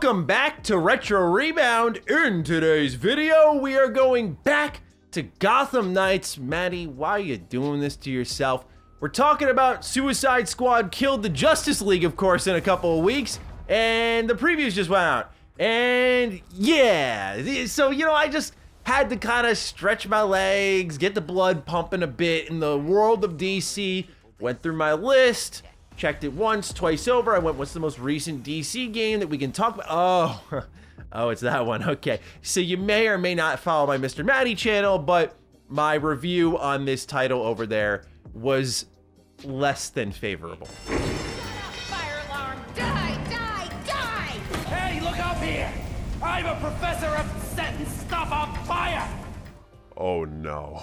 Welcome back to Retro Rebound. In today's video, we are going back to Gotham Knights. Maddie, why are you doing this to yourself? We're talking about Suicide Squad killed the Justice League, of course, in a couple of weeks, and the previews just went out. And yeah, so, you know, I just had to kind of stretch my legs, get the blood pumping a bit in the world of DC, went through my list, checked it once, twice over. I went, what's the most recent DC game that we can talk about? Oh, it's that one. Okay. So you may or may not follow my Mr. Maddie channel, but my review on this title over there was less than favorable. Fire alarm! Die! Die! Die! Hey, look up here! I'm a professor of setting stuff on fire! Oh no.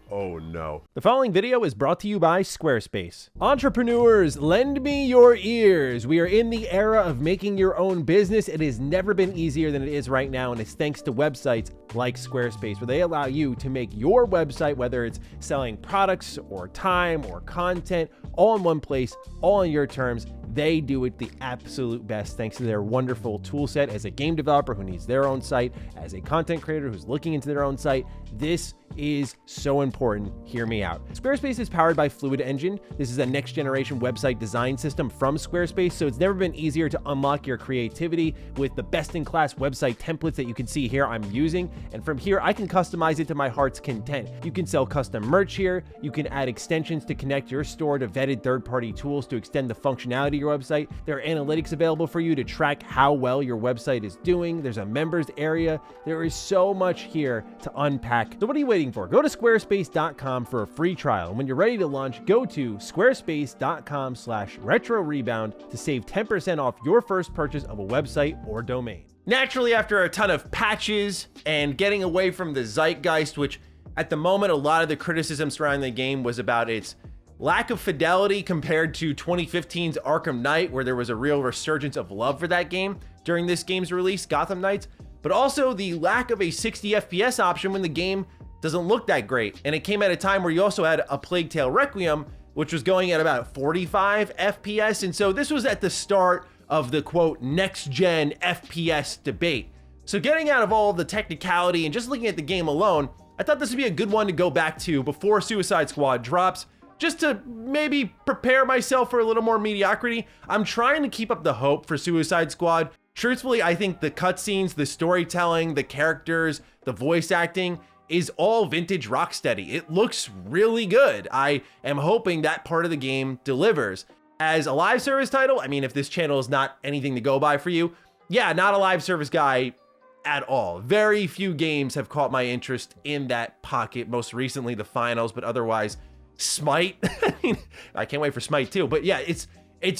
Oh no. The following video is brought to you by Squarespace. Entrepreneurs, lend me your ears. We are in the era of making your own business. It has never been easier than it is right now, and it's thanks to websites like Squarespace, where they allow you to make your website, whether it's selling products or time or content, all in one place, all on your terms. They do it the absolute best thanks to their wonderful tool set. As a game developer who needs their own site, as a content creator who's looking into their own site, this is so important. Hear me out. Squarespace is powered by Fluid Engine. This is a next generation website design system from Squarespace, so it's never been easier to unlock your creativity with the best in class website templates that you can see here I'm using. And from here, I can customize it to my heart's content. You can sell custom merch here. You can add extensions to connect your store to vetted third-party tools to extend the functionality of your website. There are analytics available for you to track how well your website is doing. There's a members area. There is so much here to unpack. So what are you waiting for? Go to squarespace.com for a free trial. And when you're ready to launch, go to squarespace.com/retrorebound to save 10% off your first purchase of a website or domain. Naturally, after a ton of patches and getting away from the zeitgeist, which at the moment, a lot of the criticism surrounding the game was about its lack of fidelity compared to 2015's Arkham Knight, where there was a real resurgence of love for that game during this game's release, Gotham Knights, but also the lack of a 60 FPS option when the game doesn't look that great. And it came at a time where you also had a Plague Tale Requiem, which was going at about 45 FPS. And so this was at the start of the quote, next gen FPS debate. So getting out of all of the technicality and just looking at the game alone, I thought this would be a good one to go back to before Suicide Squad drops, just to maybe prepare myself for a little more mediocrity. I'm trying to keep up the hope for Suicide Squad. Truthfully, I think the cutscenes, the storytelling, the characters, the voice acting is all vintage Rocksteady. It looks really good. I am hoping that part of the game delivers. As a live service title, I mean, if this channel is not anything to go by for you, yeah, not a live service guy at all. Very few games have caught my interest in that pocket, most recently the finals, but otherwise Smite. I mean, I can't wait for Smite too, but yeah, it's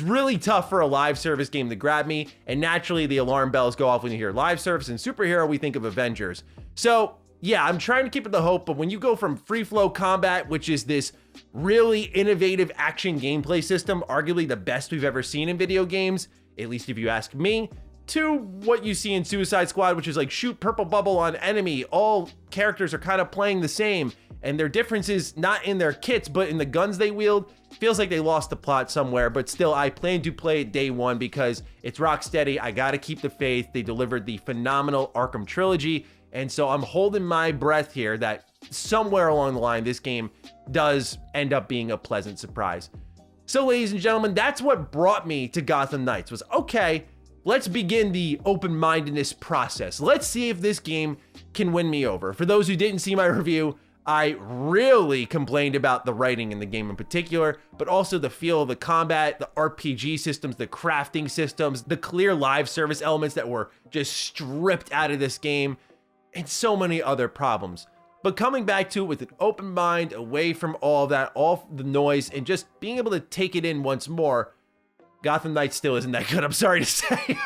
really tough for a live service game to grab me, and naturally the alarm bells go off when you hear live service and superhero, we think of Avengers. So yeah, I'm trying to keep it the hope, but when you go from free flow combat, which is this really innovative action gameplay system, arguably the best we've ever seen in video games, at least if you ask me, to what you see in Suicide Squad, which is like shoot purple bubble on enemy. All characters are kind of playing the same, and their difference is not in their kits, but in the guns they wield. Feels like they lost the plot somewhere, but still, I plan to play it day one because it's Rocksteady. I gotta keep the faith. They delivered the phenomenal Arkham trilogy, and so I'm holding my breath here that somewhere along the line, this game does end up being a pleasant surprise. So ladies and gentlemen, that's what brought me to Gotham Knights was, okay, let's begin the open-mindedness process. Let's see if this game can win me over. For those who didn't see my review, I really complained about the writing in the game in particular, but also the feel of the combat, the RPG systems, the crafting systems, the clear live service elements that were just stripped out of this game, and so many other problems. But coming back to it with an open mind, away from all of that, all the noise, and just being able to take it in once more, Gotham Knights still isn't that good, I'm sorry to say.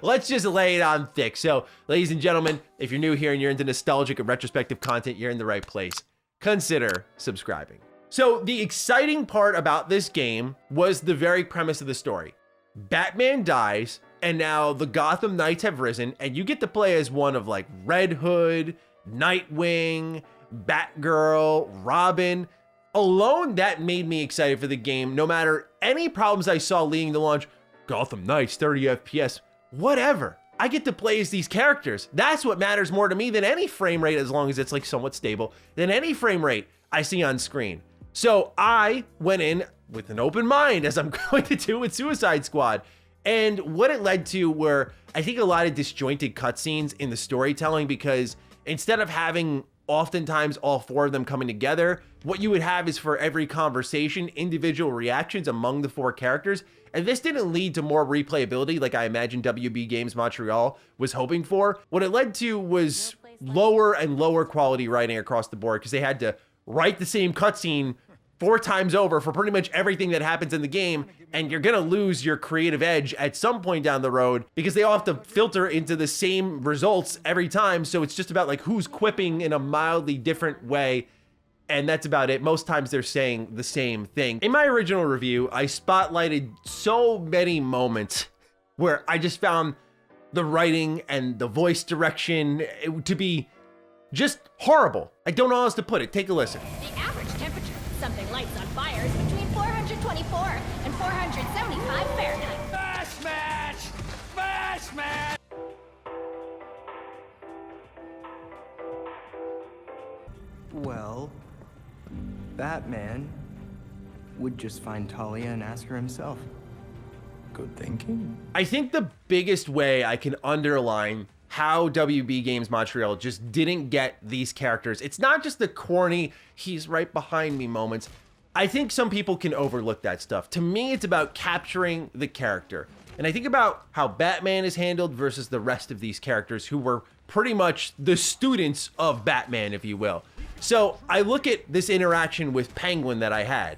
Let's just lay it on thick. So, ladies and gentlemen, if you're new here and you're into nostalgic and retrospective content, you're in the right place. Consider subscribing. So, the exciting part about this game was the very premise of the story. Batman dies, and now the Gotham Knights have risen, and you get to play as one of like Red Hood, Nightwing, Batgirl, Robin. Alone, that made me excited for the game. No matter any problems I saw leading to launch, Gotham Knights, 30 FPS. whatever. I get to play as these characters. That's what matters more to me than any frame rate, as long as it's like somewhat stable, than any frame rate I see on screen. So I went in with an open mind, as I'm going to do with Suicide Squad. And what it led to were, I think, a lot of disjointed cutscenes in the storytelling, because instead of having oftentimes all four of them coming together, what you would have is, for every conversation, individual reactions among the four characters. And this didn't lead to more replayability like I imagine WB Games Montreal was hoping for. What it led to was lower and lower quality writing across the board, because they had to write the same cutscene 4 times over for pretty much everything that happens in the game, and you're gonna lose your creative edge at some point down the road, because they all have to filter into the same results every time. So it's just about like who's quipping in a mildly different way, and that's about it. Most times they're saying the same thing. In my original review, I spotlighted so many moments where I just found the writing and the voice direction to be just horrible. I don't know how else to put it. Take a listen. The average temperature of something lights on fire is between 424 and 475 Fahrenheit. Smash match! Smash match! Well, Batman would just find Talia and ask her himself. Good thinking. I think the biggest way I can underline how WB Games Montreal just didn't get these characters, it's not just the corny, he's right behind me moments. I think some people can overlook that stuff. To me, it's about capturing the character. And I think about how Batman is handled versus the rest of these characters, who were pretty much the students of Batman, if you will. So I look at this interaction with Penguin that I had.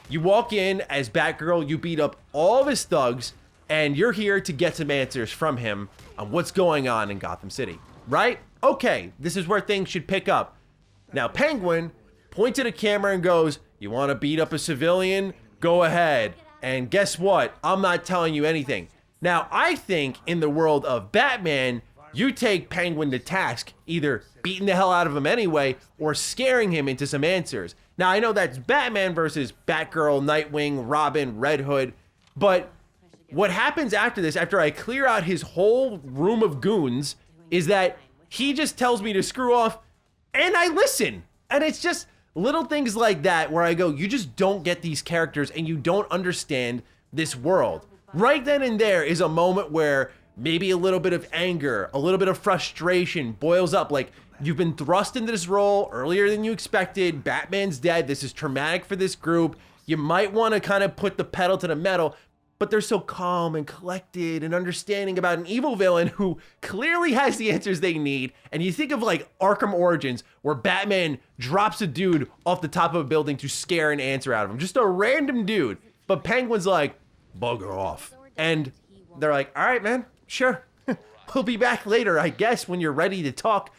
You walk in as Batgirl, you beat up all of his thugs, and you're here to get some answers from him on what's going on in Gotham City, right? Okay, this is where things should pick up. Now Penguin points at a camera and goes, "You want to beat up a civilian? Go ahead. And guess what? I'm not telling you anything." Now, I think in the world of Batman, you take Penguin to task, either beating the hell out of him anyway, or scaring him into some answers. Now, I know that's Batman versus Batgirl, Nightwing, Robin, Red Hood, but what happens after this, after I clear out his whole room of goons, is that he just tells me to screw off, and I listen. And it's just little things like that where I go, you just don't get these characters and you don't understand this world. Right then and there is a moment where maybe a little bit of anger, a little bit of frustration boils up. Like, you've been thrust into this role earlier than you expected. Batman's dead. This is traumatic for this group. You might want to kind of put the pedal to the metal, but they're so calm and collected and understanding about an evil villain who clearly has the answers they need. And you think of like Arkham Origins, where Batman drops a dude off the top of a building to scare an answer out of him. Just a random dude. But Penguin's like, bugger off. And they're like, all right, man, sure. We'll be back later, I guess, when you're ready to talk.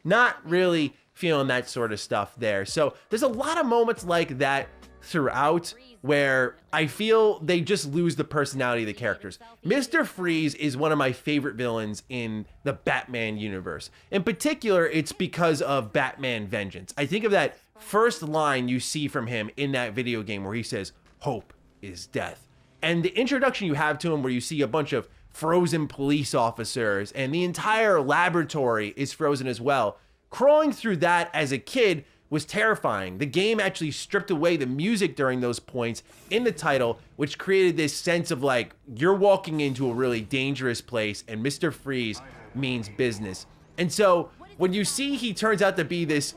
Not really feeling that sort of stuff there. So there's a lot of moments like that throughout where I feel they just lose the personality of the characters. Mr. Freeze is one of my favorite villains in the Batman universe. In particular, it's because of Batman Vengeance. I think of that first line you see from him in that video game where he says, "Hope is death." And the introduction you have to him where you see a bunch of frozen police officers and the entire laboratory is frozen as well. Crawling through that as a kid was terrifying. The game actually stripped away the music during those points in the title, which created this sense of like, you're walking into a really dangerous place and Mr. Freeze means business. And so when you see he turns out to be this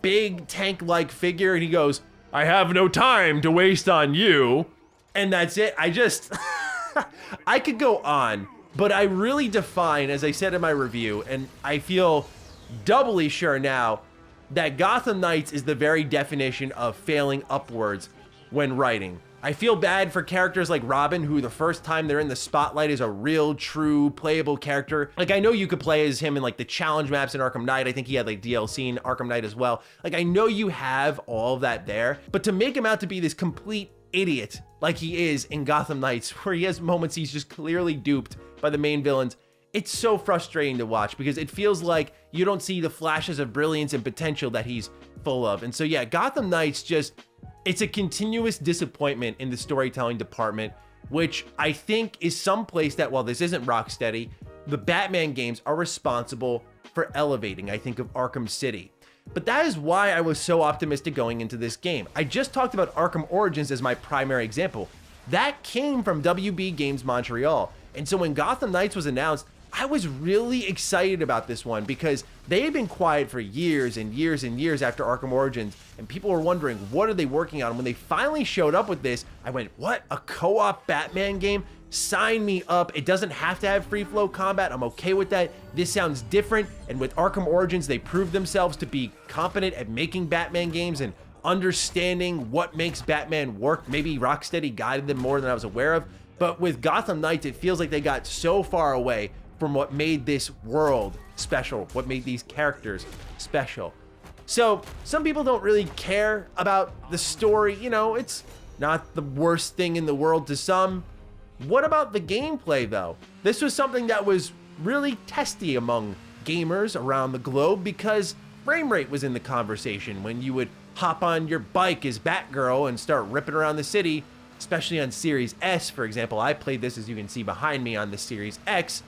big tank-like figure and he goes, "I have no time to waste on you," and that's it. I just, I could go on, but I really define, as I said in my review, and I feel doubly sure now, that Gotham Knights is the very definition of failing upwards when writing. I feel bad for characters like Robin, who the first time they're in the spotlight is a real, true, playable character. Like, I know you could play as him in like the challenge maps in Arkham Knight. I think he had like DLC in Arkham Knight as well. Like, I know you have all of that there, but to make him out to be this complete idiot like he is in Gotham Knights, where he has moments he's just clearly duped by the main villains, it's so frustrating to watch because it feels like you don't see the flashes of brilliance and potential that he's full of. And so, yeah, Gotham Knights just, it's a continuous disappointment in the storytelling department. which I think is someplace that, while this isn't Rocksteady, the Batman games are responsible for elevating. I think of Arkham City. But that is why I was so optimistic going into this game. I just talked about Arkham Origins as my primary example. That came from WB Games Montreal. And so when Gotham Knights was announced, I was really excited about this one because they had been quiet for years and years and years after Arkham Origins, and people were wondering, what are they working on? When they finally showed up with this, I went, what? A co-op Batman game? Sign me up. It doesn't have to have free flow combat. I'm okay with that. This sounds different. And with Arkham Origins, they proved themselves to be competent at making Batman games and understanding what makes Batman work. Maybe Rocksteady guided them more than I was aware of. But with Gotham Knights, it feels like they got so far away from what made this world special, what made these characters special. So some people don't really care about the story. You know, it's not the worst thing in the world to some. What about the gameplay though? This was something that was really testy among gamers around the globe because frame rate was in the conversation when you would hop on your bike as Batgirl and start ripping around the city, especially on Series S, for example. I played this, as you can see behind me, on the Series X.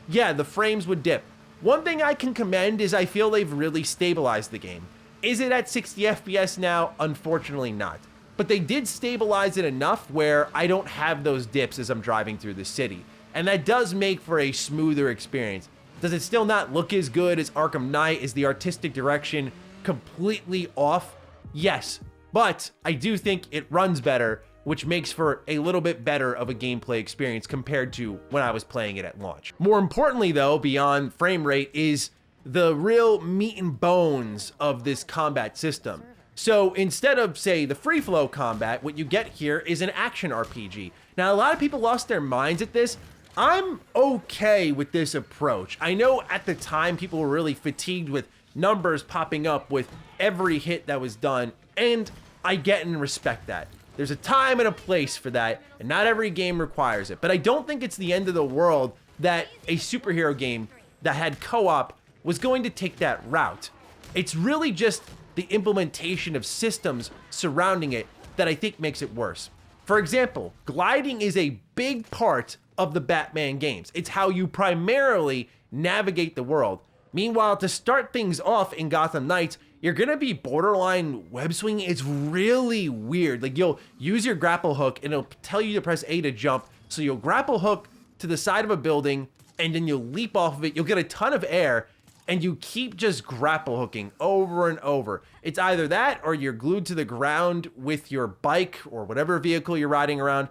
Yeah, the frames would dip. One thing I can commend is I feel they've really stabilized the game. Is it at 60 FPS now? Unfortunately not. But they did stabilize it enough where I don't have those dips as I'm driving through the city. And that does make for a smoother experience. Does it still not look as good as Arkham Knight? Is the artistic direction completely off? Yes, but I do think it runs better, which makes for a little bit better of a gameplay experience compared to when I was playing it at launch. More importantly though, beyond frame rate, is the real meat and bones of this combat system. So instead of, say, the free flow combat, what you get here is an action RPG. Now, a lot of people lost their minds at this. I'm okay with this approach. I know at the time people were really fatigued with numbers popping up with every hit that was done, and I get and respect that. There's a time and a place for that, and not every game requires it. But I don't think it's the end of the world that a superhero game that had co-op was going to take that route. It's really just the implementation of systems surrounding it that I think makes it worse. For example, gliding is a big part of the Batman games. It's how you primarily navigate the world. Meanwhile, to start things off in Gotham Knights, you're gonna be borderline web swinging. It's really weird. Like, you'll use your grapple hook and it'll tell you to press A to jump. So you'll grapple hook to the side of a building and then you'll leap off of it. You'll get a ton of air and you keep just grapple hooking over and over. It's either that or you're glued to the ground with your bike or whatever vehicle you're riding around.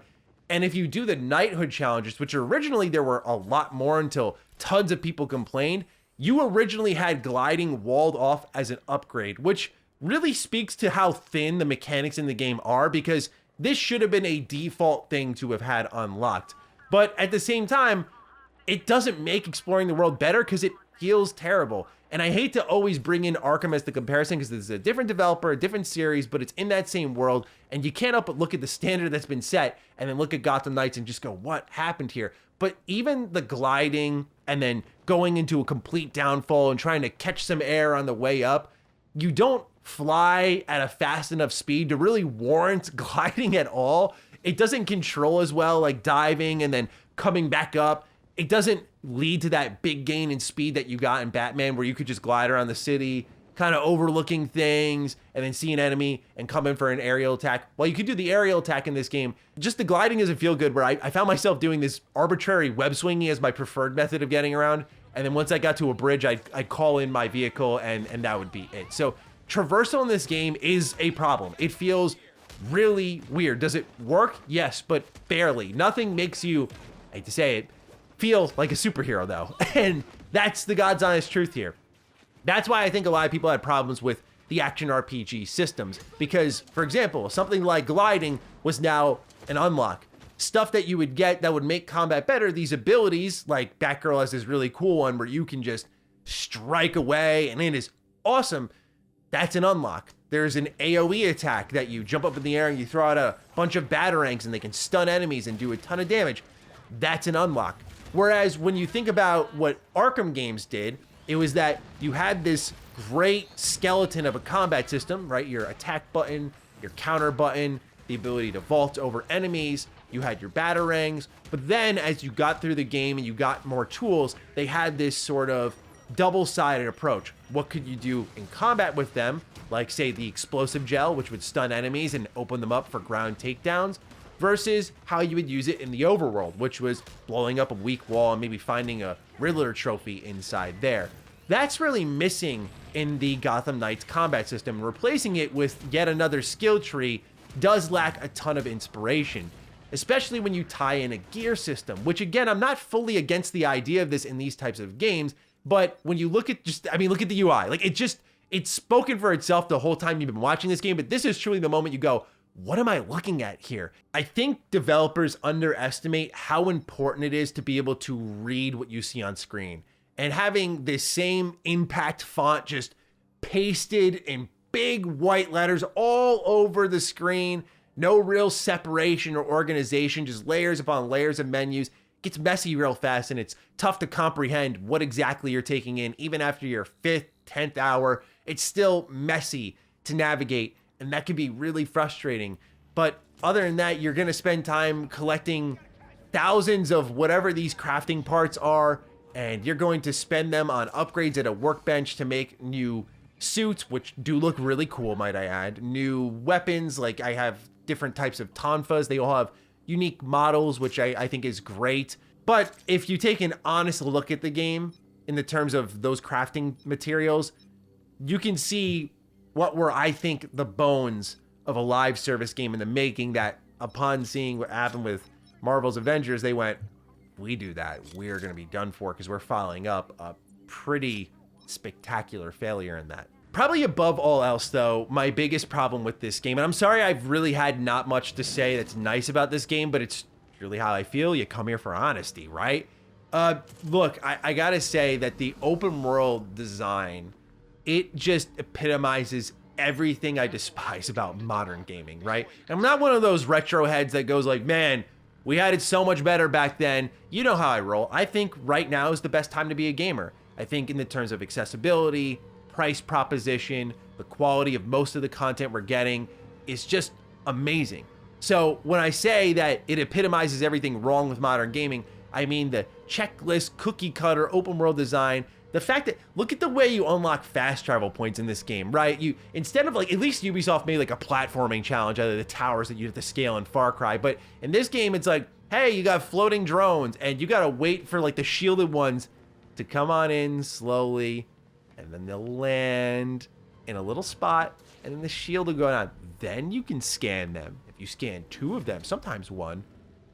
And if you do the knighthood challenges, which originally there were a lot more until tons of people complained, you originally had gliding walled off as an upgrade, which really speaks to how thin the mechanics in the game are, because this should have been a default thing to have had unlocked. But at the same time, it doesn't make exploring the world better because it feels terrible. And I hate to always bring in Arkham as the comparison because this is a different developer, a different series, but it's in that same world. And you can't help but look at the standard that's been set and then look at Gotham Knights and just go, what happened here? But even the gliding and then going into a complete downfall and trying to catch some air on the way up, you don't fly at a fast enough speed to really warrant gliding at all. It doesn't control as well, like diving and then coming back up. It doesn't lead to that big gain in speed that you got in Batman, where you could just glide around the city, kind of overlooking things and then see an enemy and come in for an aerial attack. Well, you could do the aerial attack in this game. Just the gliding doesn't feel good, where I found myself doing this arbitrary web swinging as my preferred method of getting around. And then once I got to a bridge, I'd call in my vehicle and that would be it. So traversal in this game is a problem. It feels really weird. Does it work? Yes, but barely. Nothing makes you, I hate to say it, feel like a superhero though. And that's the God's honest truth here. That's why I think a lot of people had problems with the action RPG systems, because, for example, something like gliding was now an unlock. Stuff that you would get that would make combat better, these abilities, like Batgirl has this really cool one where you can just strike away and it is awesome. That's an unlock. There's an AoE attack that you jump up in the air and you throw out a bunch of batarangs and they can stun enemies and do a ton of damage. That's an unlock. Whereas when you think about what Arkham games did, it was that you had this great skeleton of a combat system, right? Your attack button, your counter button, the ability to vault over enemies, you had your batarangs, but then as you got through the game and you got more tools, they had this sort of double-sided approach. What could you do in combat with them? Like, say, the explosive gel, which would stun enemies and open them up for ground takedowns, versus how you would use it in the overworld, which was blowing up a weak wall and maybe finding a Riddler trophy inside there. That's really missing in the Gotham Knights combat system. Replacing it with yet another skill tree does lack a ton of inspiration, especially when you tie in a gear system, which again, I'm not fully against the idea of this in these types of games, but when you look at look at the UI, like it's spoken for itself the whole time you've been watching this game, but this is truly the moment you go, what am I looking at here? I think developers underestimate how important it is to be able to read what you see on screen. And having this same impact font just pasted in big white letters all over the screen, no real separation or organization, just layers upon layers of menus, gets messy real fast, and it's tough to comprehend what exactly you're taking in. Even after your 5th, 10th hour, it's still messy to navigate, and that can be really frustrating. But other than that, you're gonna spend time collecting thousands of whatever these crafting parts are, and you're going to spend them on upgrades at a workbench to make new suits, which do look really cool, might I add. New weapons, like I have different types of tonfas. They all have unique models, which I think is great. But if you take an honest look at the game in the terms of those crafting materials, you can see what were, I think, the bones of a live service game in the making, that upon seeing what happened with Marvel's Avengers, they went, we do that, we're going to be done for, because we're following up a pretty spectacular failure in that. Probably above all else, though, my biggest problem with this game, and I'm sorry I've really had not much to say that's nice about this game, but it's really how I feel. You come here for honesty, right? Look, I gotta say that the open world design, it just epitomizes everything I despise about modern gaming, right? I'm not one of those retro heads that goes like, man, we had it so much better back then. You know how I roll. I think right now is the best time to be a gamer. I think in the terms of accessibility, price proposition, the quality of most of the content we're getting is just amazing. So when I say that it epitomizes everything wrong with modern gaming, I mean the checklist, cookie cutter, open world design, the fact that, look at the way you unlock fast travel points in this game, right? You, instead of like, at least Ubisoft made like a platforming challenge out of the towers that you have to scale in Far Cry, but in this game, it's like, hey, you got floating drones and you gotta wait for like the shielded ones to come on in slowly, and then they'll land in a little spot, and then the shield will go on. Then you can scan them. If you scan 2 of them, sometimes 1,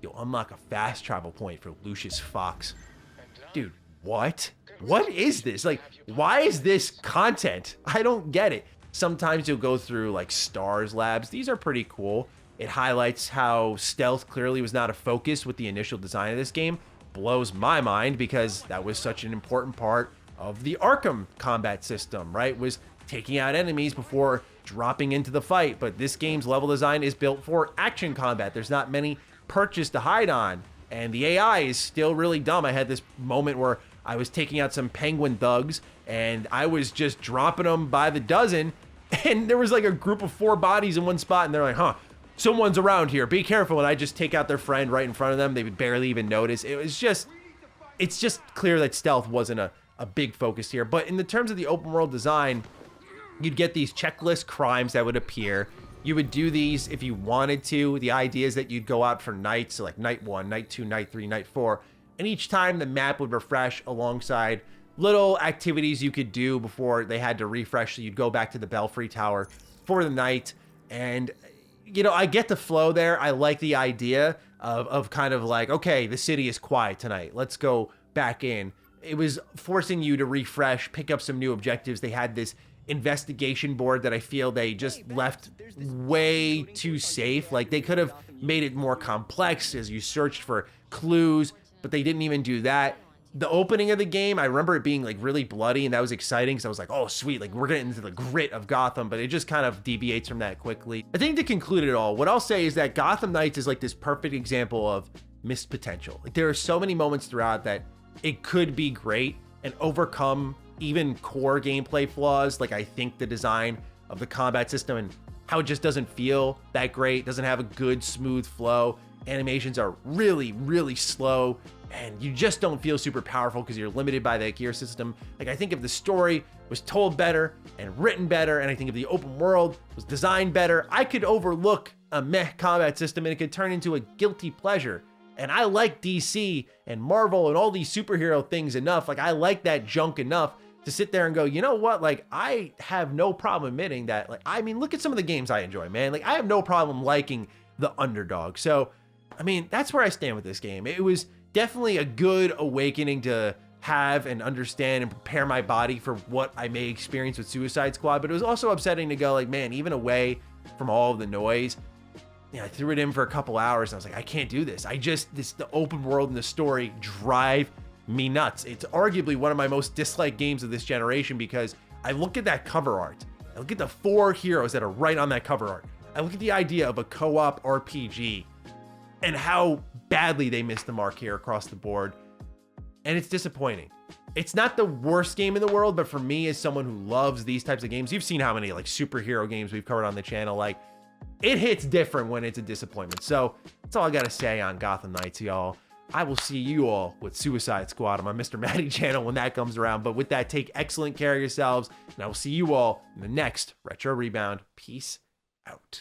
you'll unlock a fast travel point for Lucius Fox. Dude, what? What is this? Like, why is this content? I don't get it. Sometimes you'll go through like Stars Labs. These are pretty cool. It highlights how stealth clearly was not a focus with the initial design of this game. Blows my mind because that was such an important part of the Arkham combat system, right? Was taking out enemies before dropping into the fight. But this game's level design is built for action combat. There's not many perches to hide on, and the AI is still really dumb. I had this moment where I was taking out some penguin thugs and I was just dropping them by the dozen, and there was like a group of 4 bodies in one spot, and they're like, huh, someone's around here, be careful. And I just take out their friend right in front of them. They would barely even notice. It's just clear that stealth wasn't a big focus here. But in the terms of the open world design, you'd get these checklist crimes that would appear. You would do these if you wanted to. The idea is that you'd go out for nights, so like night 1, night 2, night 3, night 4. And each time the map would refresh alongside little activities you could do before they had to refresh. So you'd go back to the Belfry Tower for the night. And, you know, I get the flow there. I like the idea of kind of like, okay, the city is quiet tonight. Let's go back in. It was forcing you to refresh, pick up some new objectives. They had this investigation board that I feel they just left way too safe. Like, they could have made it more complex as you searched for clues, but they didn't even do that. The opening of the game, I remember it being like really bloody, and that was exciting because I was like, oh sweet, like we're getting into the grit of Gotham, but it just kind of deviates from that quickly. I think to conclude it all, what I'll say is that Gotham Knights is like this perfect example of missed potential. Like, there are so many moments throughout that it could be great and overcome even core gameplay flaws. Like, I think the design of the combat system and how it just doesn't feel that great, doesn't have a good smooth flow. Animations are really, really slow, and you just don't feel super powerful because you're limited by that gear system. Like, I think if the story was told better and written better, and I think if the open world was designed better, I could overlook a meh combat system and it could turn into a guilty pleasure. And I like DC and Marvel and all these superhero things enough. Like, I like that junk enough to sit there and go, you know what? Like, I have no problem admitting that. Like, I mean, look at some of the games I enjoy, man. Like, I have no problem liking the underdog. So, I mean, that's where I stand with this game. It was definitely a good awakening to have and understand and prepare my body for what I may experience with Suicide Squad. But it was also upsetting to go, like, man, even away from all of the noise, you know, I threw it in for a couple hours and I was like, I can't do this. The open world and the story drive me nuts. It's arguably one of my most disliked games of this generation because I look at that cover art. I look at the 4 heroes that are right on that cover art. I look at the idea of a co-op RPG and how badly they missed the mark here across the board. And it's disappointing. It's not the worst game in the world, but for me, as someone who loves these types of games, you've seen how many like superhero games we've covered on the channel. Like, it hits different when it's a disappointment. So that's all I gotta say on Gotham Knights, y'all. I will see you all with Suicide Squad on my Mr. Matty channel when that comes around. But with that, take excellent care of yourselves, and I will see you all in the next Retro Rebound. Peace out.